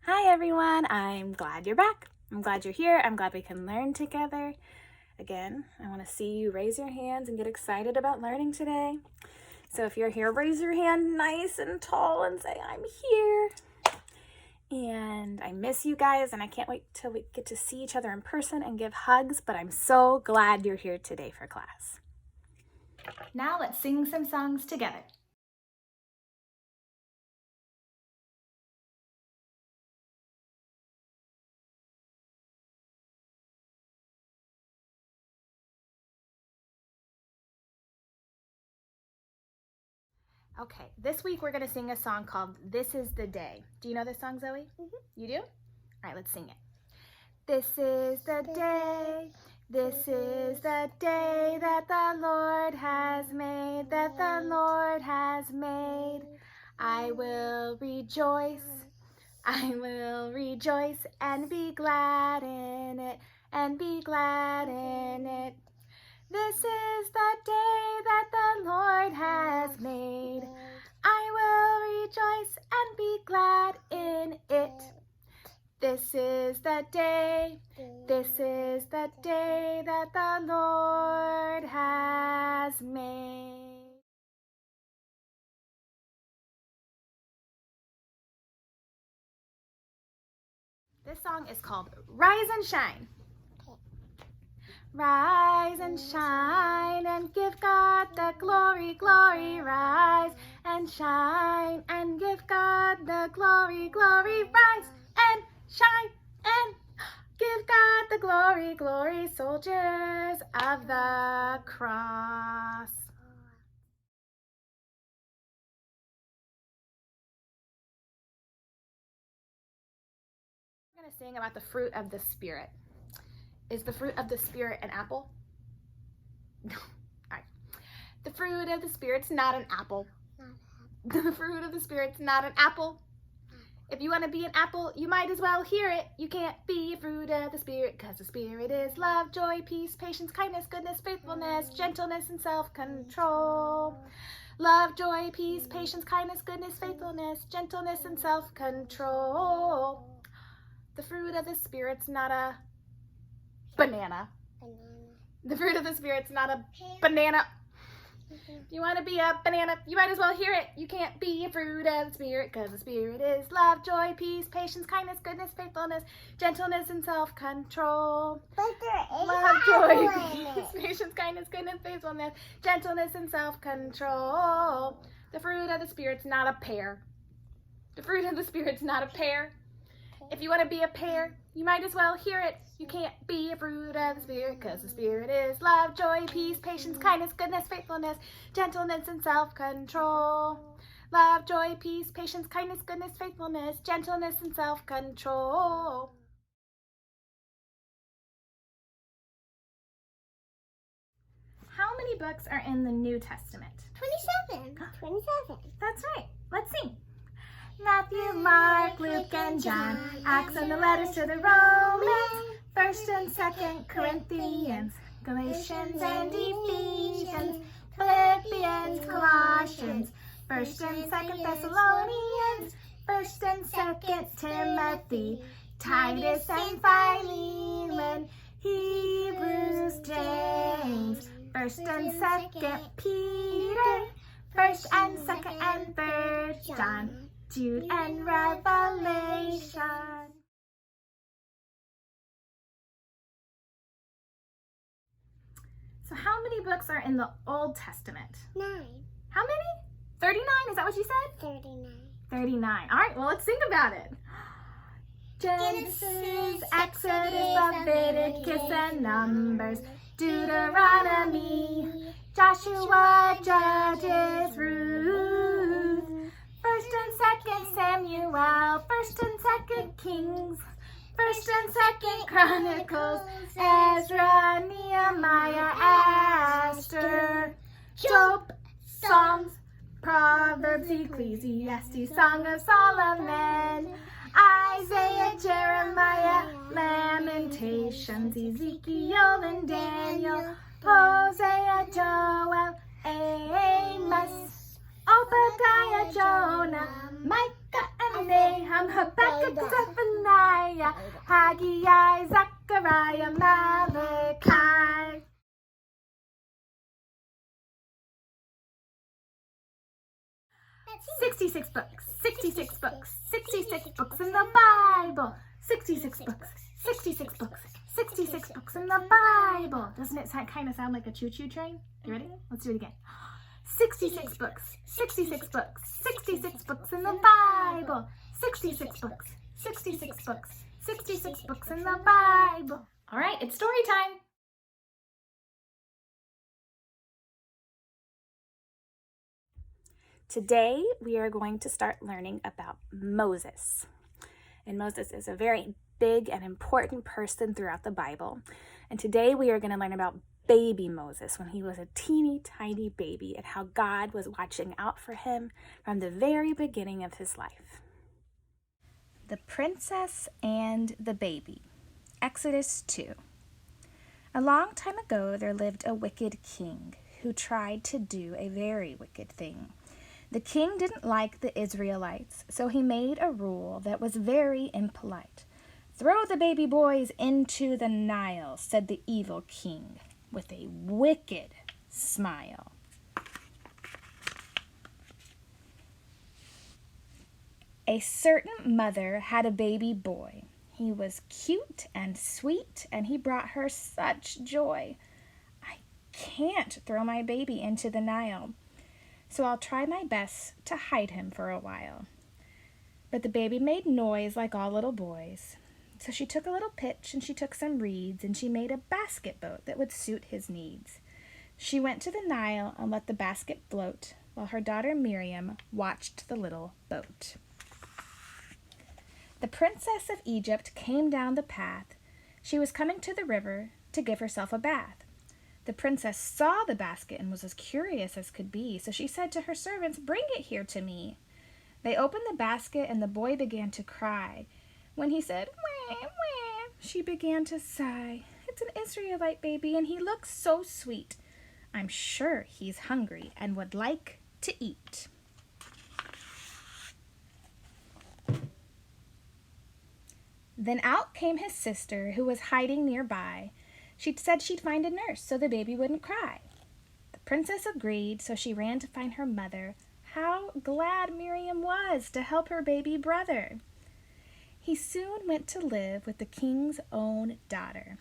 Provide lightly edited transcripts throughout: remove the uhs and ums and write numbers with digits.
Hi everyone, I'm glad you're back. I'm glad you're here. I'm glad we can learn together. Again, I want to see you raise your hands and get excited about learning today. So if you're here, raise your hand nice and tall and say, I'm here. And I miss you guys and I can't wait till we get to see each other in person and give hugs, but I'm so glad you're here today for class. Now let's sing some songs together. Okay, this week we're going to sing a song called This Is the Day. Do you know this song, Zoe? Mm-hmm. You do? All right, let's sing it. This is the day, this is the day that the Lord has made, that the Lord has made. I will rejoice and be glad in it, and be glad in it. This is the day that the Lord has made. I will rejoice and be glad in it. This is the day, this is the day that the Lord has made. This song is called Rise and Shine. Rise and shine and give God the glory, glory. Rise and shine and give God the glory, glory. Rise and shine and give God the glory, glory. Soldiers of the cross. I'm going to sing about the fruit of the Spirit. Is the fruit of the Spirit an apple? No. All right. The fruit of the Spirit's not an apple. The fruit of the Spirit's not an apple. If you want to be an apple, you might as well hear it. You can't be a fruit of the Spirit, because the Spirit is love, joy, peace, patience, kindness, goodness, faithfulness, gentleness, and self-control. Love, joy, peace, patience, kindness, goodness, faithfulness, gentleness, and self-control. The fruit of the Spirit's not a banana. The fruit of the Spirit's not a banana. If you want to be a banana, you might as well hear it. You can't be a fruit of the Spirit, because the Spirit is love, joy, peace, patience, kindness, goodness, faithfulness, gentleness, and self-control. Love, joy, peace, patience, kindness, goodness, faithfulness, gentleness, and self-control. The fruit of the Spirit's not a pear. The fruit of the Spirit's not a pear. If you want to be a pear, you might as well hear it. You can't be a fruit of the Spirit, because the Spirit is love, joy, peace, patience, kindness, goodness, faithfulness, gentleness, and self-control. Love, joy, peace, patience, kindness, goodness, faithfulness, gentleness, and self-control. How many books are in the New Testament? 27. 27. That's right. Let's sing. Matthew, Mark, Luke, and John, Acts and the letters to the Romans, 1st and 2nd Corinthians, Galatians and Ephesians, Philippians, Colossians, 1st and 2nd Thessalonians, 1st and 2nd Timothy, Titus and Philemon, Hebrews, James, 1st and 2nd Peter, 1st and 2nd and 3rd John, Jude and Revelation. So how many books are in the Old Testament? 9. How many? 39? Is that what you said? 39. 39. All right, well, let's think about it. Genesis, Exodus, Leviticus, and Numbers, Deuteronomy, Joshua, Judges, Ruth, 1st and 2nd Samuel, 1st and 2nd Kings, 1st and 2nd Chronicles, Ezra, Nehemiah, Esther, Job, Psalms, Proverbs, Ecclesiastes, Song of Solomon, Isaiah, Jeremiah, Lamentations, Ezekiel, and Daniel, Hosea, Joel, Amos, Obadiah, Jonah, Micah, and Nahum, Habakkuk, Zephaniah, Haggai, Zechariah, Malachi. That's 66 books, 66 books, 66 books in the Bible. 66 books, 66 books, 66 books in the Bible. Doesn't it kind of sound like a choo-choo train? You ready? Let's do it again. 66 books, 66 books, 66 books in the Bible. 66 books, 66 books, 66 books in the Bible. All right, it's story time. Today, we are going to start learning about Moses. And Moses is a very big and important person throughout the Bible. And today, we are going to learn about baby Moses when he was a teeny tiny baby and how God was watching out for him from the very beginning of his life. The Princess and the Baby. Exodus 2. A long time ago, there lived a wicked king who tried to do a very wicked thing. The king didn't like the Israelites, so he made a rule that was very impolite. "Throw the baby boys into the Nile," said the evil king, with a wicked smile. A certain mother had a baby boy. He was cute and sweet, and he brought her such joy. "I can't throw my baby into the Nile, so I'll try my best to hide him for a while." But the baby made noise like all little boys. So she took a little pitch and she took some reeds and she made a basket boat that would suit his needs. She went to the Nile and let the basket float while her daughter Miriam watched the little boat. The princess of Egypt came down the path. She was coming to the river to give herself a bath. The princess saw the basket and was as curious as could be, so she said to her servants, "Bring it here to me." They opened the basket and the boy began to cry. When he said, "Wah, wah," she began to sigh. "It's an Israelite baby and he looks so sweet. I'm sure he's hungry and would like to eat." Then out came his sister, who was hiding nearby. She said she'd find a nurse so the baby wouldn't cry. The princess agreed, so she ran to find her mother. How glad Miriam was to help her baby brother. He soon went to live with the king's own daughter,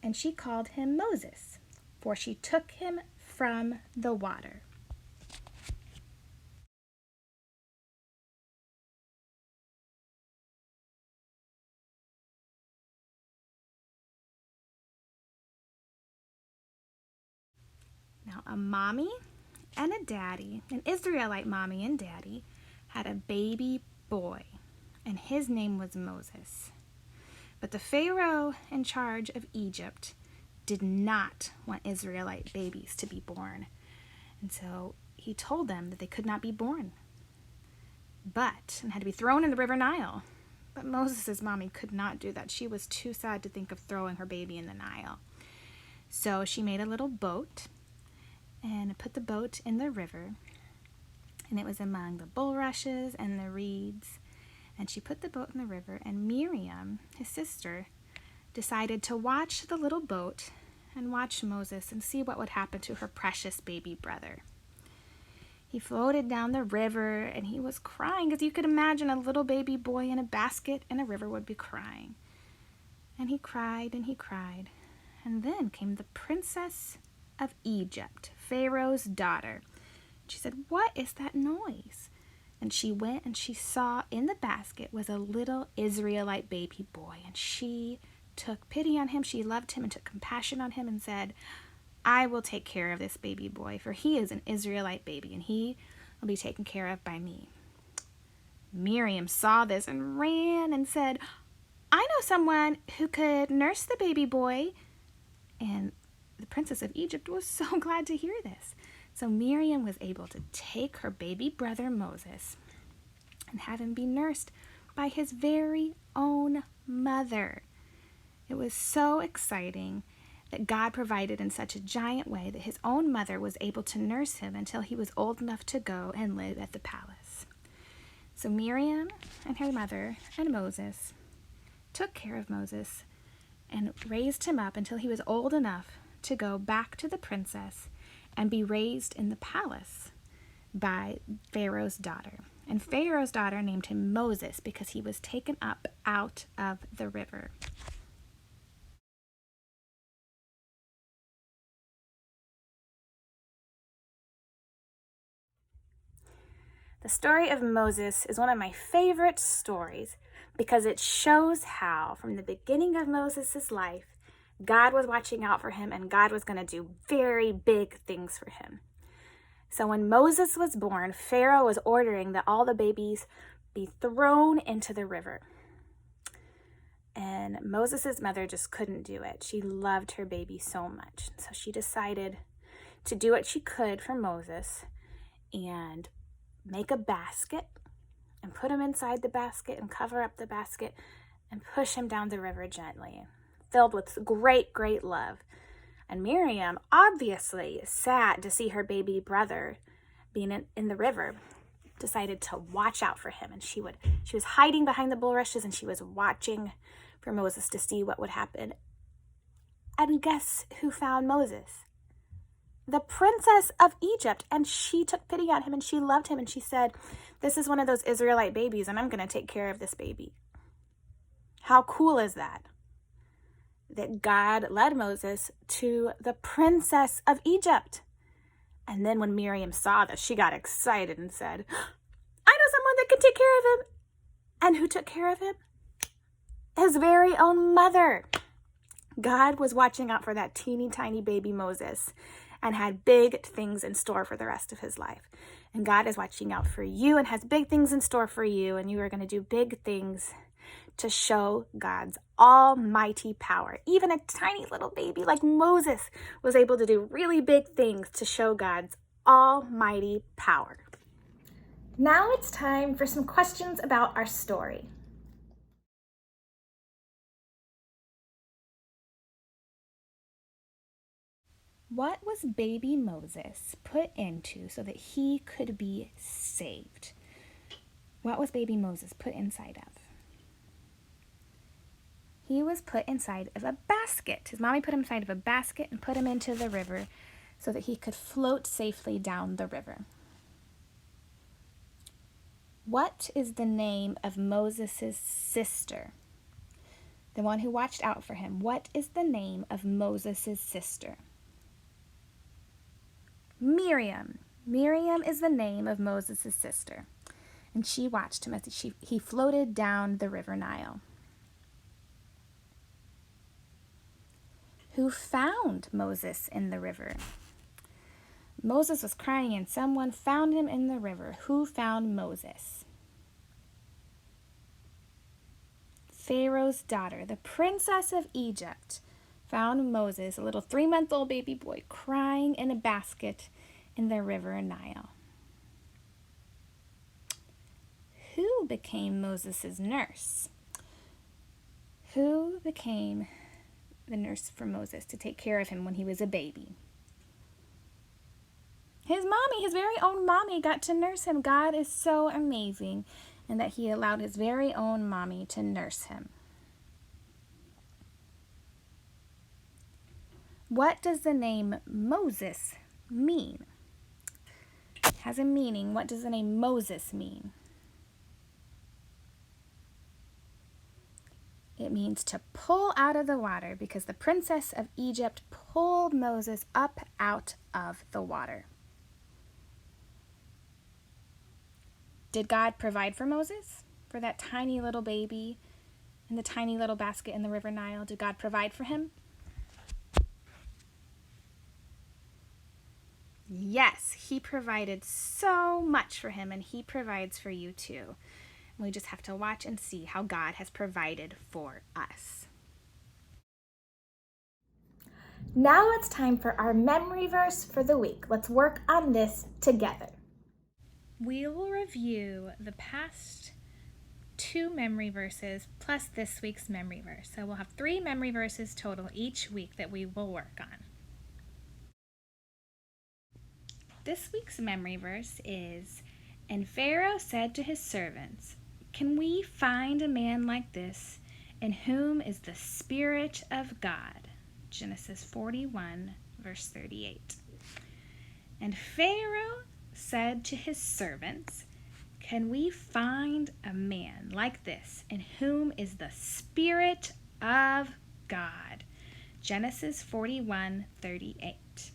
and she called him Moses, for she took him from the water. Now, a mommy and a daddy, an Israelite mommy and daddy, had a baby boy, and his name was Moses. But the Pharaoh in charge of Egypt did not want Israelite babies to be born, and so he told them that they could not be born, and had to be thrown in the river Nile. But Moses' mommy could not do that. She was too sad to think of throwing her baby in the Nile. So she made a little boat and put the boat in the river, and it was among the bulrushes and the reeds. And she put the boat in the river, and Miriam, his sister, decided to watch the little boat and watch Moses and see what would happen to her precious baby brother. He floated down the river, and he was crying, as you could imagine a little baby boy in a basket in a river would be crying. And he cried and he cried. And then came the princess of Egypt, Pharaoh's daughter. She said, "What is that noise?" And she went and she saw in the basket was a little Israelite baby boy. And she took pity on him. She loved him and took compassion on him and said, "I will take care of this baby boy, for he is an Israelite baby and he will be taken care of by me." Miriam saw this and ran and said, "I know someone who could nurse the baby boy." And the princess of Egypt was so glad to hear this. So Miriam was able to take her baby brother Moses and have him be nursed by his very own mother. It was so exciting that God provided in such a giant way that his own mother was able to nurse him until he was old enough to go and live at the palace. So Miriam and her mother and Moses took care of Moses and raised him up until he was old enough to go back to the princess and be raised in the palace by Pharaoh's daughter. And Pharaoh's daughter named him Moses because he was taken up out of the river. The story of Moses is one of my favorite stories because it shows how, from the beginning of Moses' life, God was watching out for him and God was going to do very big things for him. So when Moses was born, Pharaoh was ordering that all the babies be thrown into the river. And Moses' mother just couldn't do it. She loved her baby so much. So she decided to do what she could for Moses and make a basket and put him inside the basket and cover up the basket and push him down the river gently, filled with great, great love. And Miriam, obviously sad to see her baby brother being in the river, decided to watch out for him. And she was hiding behind the bulrushes and she was watching for Moses to see what would happen. And guess who found Moses? The princess of Egypt. And she took pity on him and she loved him. And she said, this is one of those Israelite babies and I'm going to take care of this baby. How cool is that? That God led Moses to the princess of Egypt. And then when Miriam saw this, she got excited and said, I know someone that can take care of him. And who took care of him? His very own mother. God was watching out for that teeny tiny baby Moses and had big things in store for the rest of his life. And God is watching out for you and has big things in store for you. And you are going to do big things to show God's almighty power. Even a tiny little baby like Moses was able to do really big things to show God's almighty power. Now it's time for some questions about our story. What was baby Moses put into so that he could be saved? What was baby Moses put inside of? He was put inside of a basket. His mommy put him inside of a basket and put him into the river so that he could float safely down the river. What is the name of Moses' sister? The one who watched out for him. What is the name of Moses' sister? Miriam. Miriam is the name of Moses' sister. And she watched him as he floated down the river Nile. Who found Moses in the river? Moses was crying and someone found him in the river. Who found Moses? Pharaoh's daughter, the princess of Egypt, found Moses, a little 3-month-old baby boy, crying in a basket in the river Nile. Who became Moses' nurse? Who became the nurse for Moses to take care of him when he was a baby? His mommy, his very own mommy, got to nurse him. God is so amazing, and that he allowed his very own mommy to nurse him. What does the name Moses mean? It has a meaning. What does the name Moses mean? It means to pull out of the water because the princess of Egypt pulled Moses up out of the water. Did God provide for Moses? For that tiny little baby in the tiny little basket in the river Nile? Did God provide for him? Yes, he provided so much for him, and he provides for you too. We just have to watch and see how God has provided for us. Now it's time for our memory verse for the week. Let's work on this together. We will review the past 2 memory verses plus this week's memory verse. So we'll have 3 memory verses total each week that we will work on. This week's memory verse is, "And Pharaoh said to his servants, 'Can we find a man like this in whom is the Spirit of God. Genesis 41, verse 38. And Pharaoh said to his servants, can we find a man like this in whom is the Spirit of God? Genesis 41, 38.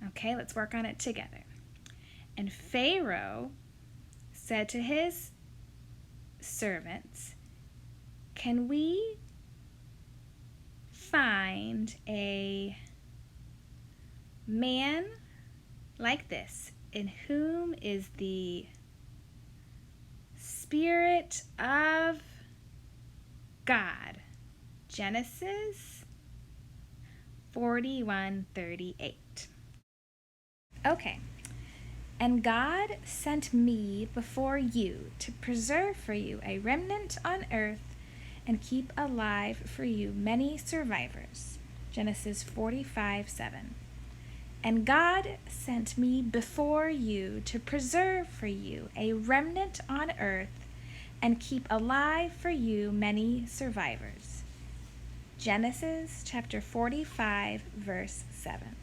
Okay, let's work on it together. And Pharaoh said to his servants, can we find a man like this in whom is the Spirit of God? Genesis 41:38. Okay. And God sent me before you to preserve for you a remnant on earth and keep alive for you many survivors. Genesis 45:7. And God sent me before you to preserve for you a remnant on earth and keep alive for you many survivors. Genesis chapter 45, verse 7.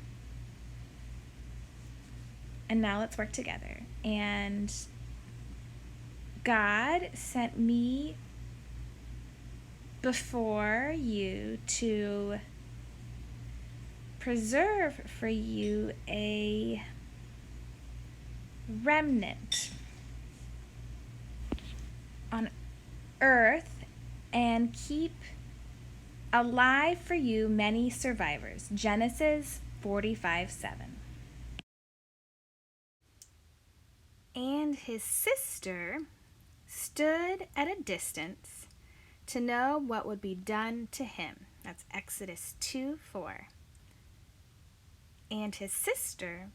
And now let's work together. And God sent me before you to preserve for you a remnant on earth and keep alive for you many survivors. Genesis 45:7. And his sister stood at a distance to know what would be done to him. That's Exodus 2:4. And his sister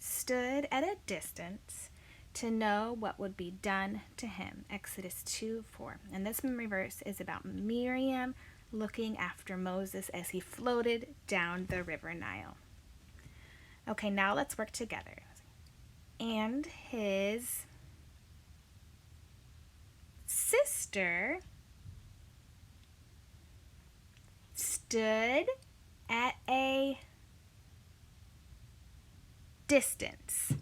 stood at a distance to know what would be done to him. Exodus 2:4. And this memory verse is about Miriam looking after Moses as he floated down the river Nile. Okay, now let's work together. And his sister stood at a distance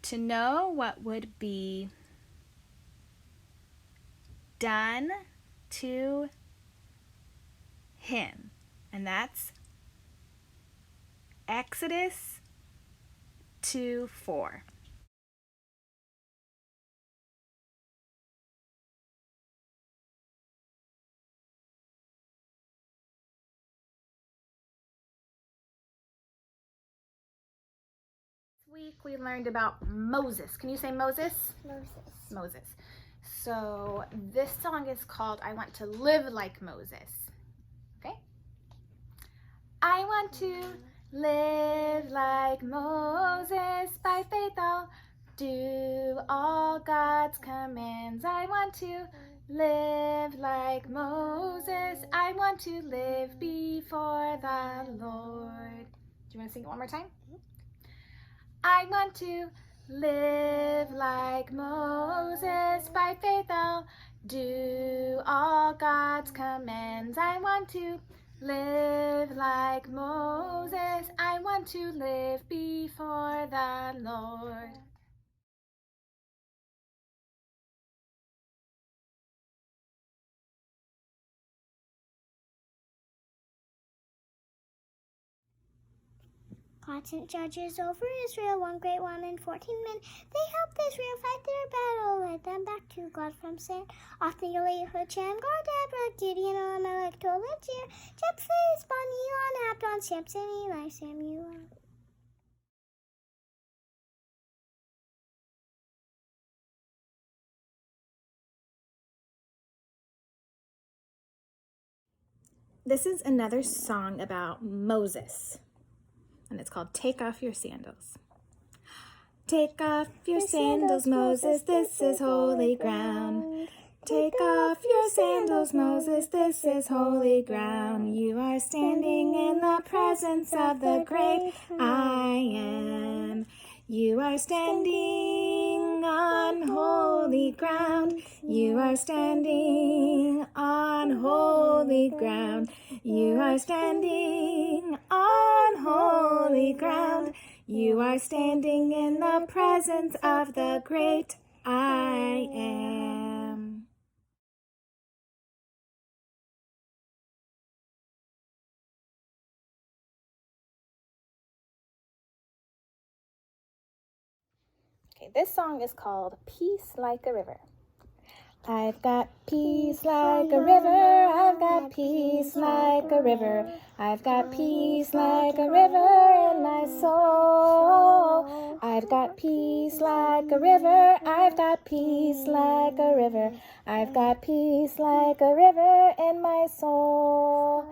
to know what would be done to him. And that's Exodus 2:4. This week we learned about Moses. Can you say Moses? Moses. So this song is called I Want to Live Like Moses. Okay? I want to live like Moses. By faith I'll do all God's commands. I want to live like Moses. I want to live before the Lord. Do you want to sing it one more time? I want to live like Moses. By faith I'll do all God's commands. I want to live like Moses. I want to live before the Lord. God sent judges over Israel, one great one and 14 men. They helped Israel fight their battle, led them back to God from sin. Othniel, Eliud, Shem, God, Deborah, Gideon, Amalek, Tolajir, Jephthah, Isban, Elon, Abdon, Samson, Eli, Samuel. This is another song about Moses, and it's called Take Off Your Sandals. Take off your sandals, Moses, this is holy ground. Take off your sandals, Moses, this is holy ground. You are standing in the presence of the great I Am. You are standing on holy ground. You are standing on holy ground. You are standing on holy ground. You are standing in the presence of the great I am. Okay, this song is called Peace Like a River. I've got peace like a river, I've got peace like a river, I've got peace like a river in my soul. I've got peace like a river, I've got peace like a river, I've got peace like a river in my soul.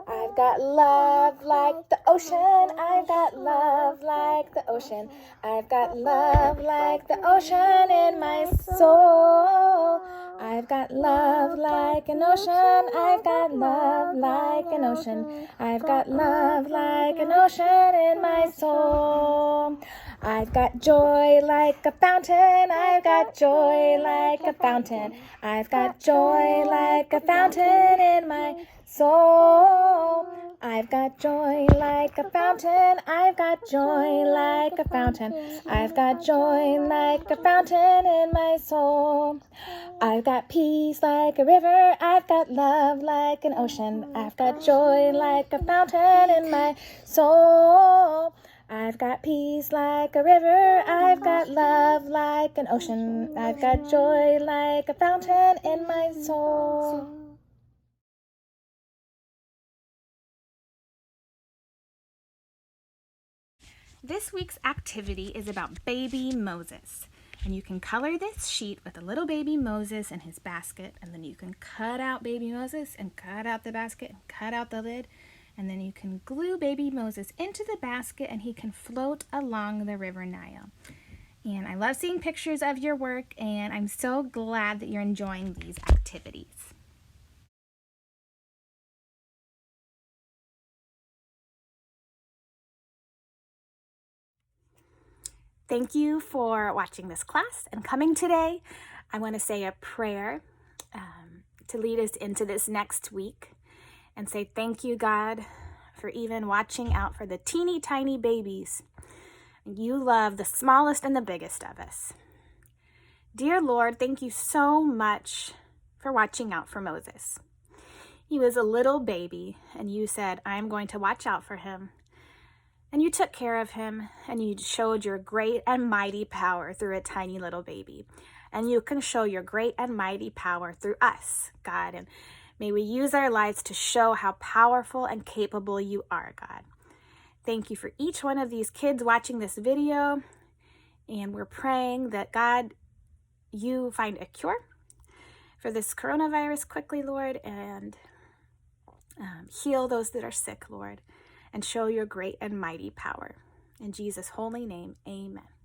I've got love like the ocean, I've got love like the ocean, I've got love like the ocean in my soul. I've got love like an ocean, I've got love like an ocean, I've got love like an ocean in my soul. I've got joy like a fountain, I've got joy like a fountain, I've got joy like a fountain in my soul. I've got joy like a fountain, I've got joy like a fountain, I've got joy like a fountain in my soul. I've got peace like a river, I've got love like an ocean, I've got joy like a fountain in my soul. I've got peace like a river, I've got love like an ocean, I've got joy like a fountain in my soul. This week's activity is about baby Moses. And you can color this sheet with a little baby Moses and his basket. And then you can cut out baby Moses and cut out the basket and cut out the lid. And then you can glue baby Moses into the basket and he can float along the river Nile. And I love seeing pictures of your work, and I'm so glad that you're enjoying these activities. Thank you for watching this class and coming today. I want to say a prayer to lead us into this next week and say thank you, God, for even watching out for the teeny tiny babies. You love the smallest and the biggest of us. Dear Lord, thank you so much for watching out for Moses. He was a little baby, and you said, I'm going to watch out for him. And you took care of him, and you showed your great and mighty power through a tiny little baby. And you can show your great and mighty power through us, God. And may we use our lives to show how powerful and capable you are, God. Thank you for each one of these kids watching this video. And we're praying that, God, you find a cure for this coronavirus quickly, Lord, and heal those that are sick, Lord, and show your great and mighty power. In Jesus' holy name, amen.